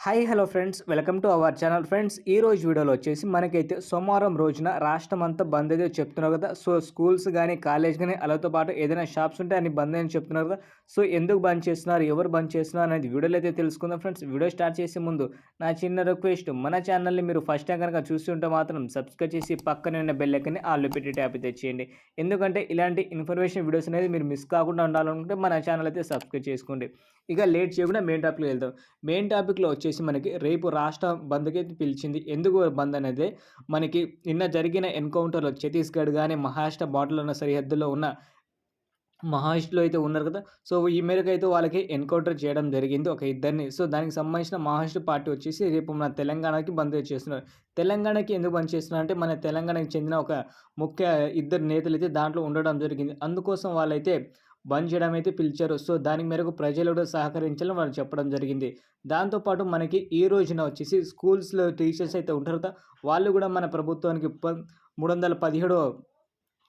Hi hello friends, welcome to our channel. Friends, ఈ రోజు వీడియోలో వచ్చేసి మనకైతే సోమవారం రోజున రాష్ట్రం అంతా బంద్ అయితే చెప్తున్నారు కదా. సో స్కూల్స్ కానీ కాలేజ్ కానీ అలాతో పాటు ఏదైనా షాప్స్ ఉంటే అన్ని బంద్ అని చెప్తున్నారు కదా. సో ఎందుకు బంద్ చేస్తున్నారు, ఎవరు బంద్ చేస్తున్నారు అనేది వీడియోలో అయితే తెలుసుకుందాం. ఫ్రెండ్స్, వీడియో స్టార్ట్ చేసే ముందు నా చిన్న రిక్వెస్ట్, మన ఛానల్ని మీరు ఫస్ట్ టైం కనుక చూసి ఉంటే మాత్రం సబ్స్క్రైబ్ చేసి పక్కనే ఉన్న బెల్ ఐకాన్ని ఆల్లో పెట్టి ట్యాప్ అయితే చేయండి. ఎందుకంటే ఇలాంటి ఇన్ఫర్మేషన్ వీడియోస్ అనేది మీరు మిస్ కాకుండా ఉండాలనుకుంటే మన ఛానల్ అయితే సబ్స్క్రైబ్ చేసుకోండి. ఇక లేట్ చేయకుండా మెయిన్ టాపిక్లో వెళ్దాం. మెయిన్ టాపిక్లో వచ్చేసి మనకి రేపు రాష్ట్ర బంద్కి అయితే పిలిచింది. ఎందుకు బంద్ అనేది, మనకి నిన్న జరిగిన ఎన్కౌంటర్లో ఛత్తీస్గఢ్ కానీ మహారాష్ట్ర బార్డర్లో ఉన్న సరిహద్దులో ఉన్న మావోయిస్టులు అయితే ఉన్నారు కదా. సో ఈ మేరకు అయితే వాళ్ళకి ఎన్కౌంటర్ చేయడం జరిగింది, ఒక ఇద్దరిని. సో దానికి సంబంధించిన మావోయిస్టు పార్టీ వచ్చేసి రేపు మన తెలంగాణకి బంద్ చేస్తున్నారు. తెలంగాణకి ఎందుకు బంద్ చేస్తున్నారు అంటే, మన తెలంగాణకి చెందిన ఒక ముఖ్య ఇద్దరు నేతలు అయితే దాంట్లో ఉండడం జరిగింది. అందుకోసం వాళ్ళైతే బంద్ చేయడం అయితే పిలిచారు. సో దాని మేరకు ప్రజలు కూడా సహకరించాలని వాళ్ళు చెప్పడం జరిగింది. దాంతోపాటు మనకి ఈ రోజున వచ్చేసి స్కూల్స్లో టీచర్స్ అయితే ఉంటారు కదా, వాళ్ళు కూడా మన ప్రభుత్వానికి 317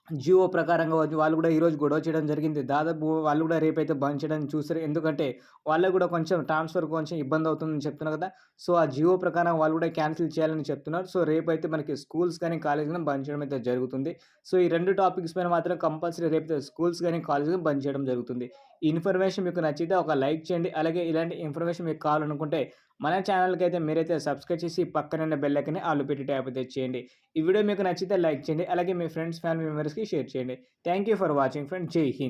జియో ప్రకారంగా వాళ్ళు కూడా ఈరోజు గొడవ చేయడం జరిగింది. దాదాపు వాళ్ళు కూడా రేపైతే బంద్ చేయడానికి చూస్తారు. ఎందుకంటే వాళ్ళకి కూడా కొంచెం ట్రాన్స్‌ఫర్ కొంచెం ఇబ్బంది అవుతుందని చెప్తున్నారు కదా. సో ఆ జియో ప్రకారం వాళ్ళు కూడా క్యాన్సిల్ చేయాలని చెప్తున్నారు. సో రేపైతే మనకి స్కూల్స్ కానీ కాలేజ్ కానీ బంద్ చేయడం అయితే జరుగుతుంది. సో ఈ 2 టాపిక్స్ పైన మాత్రం కంపల్సరీ రేపైతే స్కూల్స్ కానీ కాలేజ్ కానీ బంద్ చేయడం జరుగుతుంది. ఈ ఇన్ఫర్మేషన్ మీకు నచ్చితే ఒక లైక్ చేయండి. అలాగే ఇలాంటి ఇన్ఫర్మేషన్ మీకు కావాలనుకుంటే మన ఛానల్‌కి అయితే మీరైతే సబ్స్క్రైబ్ చేసి పక్కన ఉన్న బెల్ ఐకాన్ని ఆల్ పెట్టి ట్యాప్ అయితే చేయండి. ఈ వీడియో మీకు నచ్చితే లైక్ చేయండి. అలాగే మీ ఫ్రెండ్స్, ఫ్యామిలీ మెంబర్స్‌కి షేర్ చేయండి. Thank you for watching friends. జై హింద్.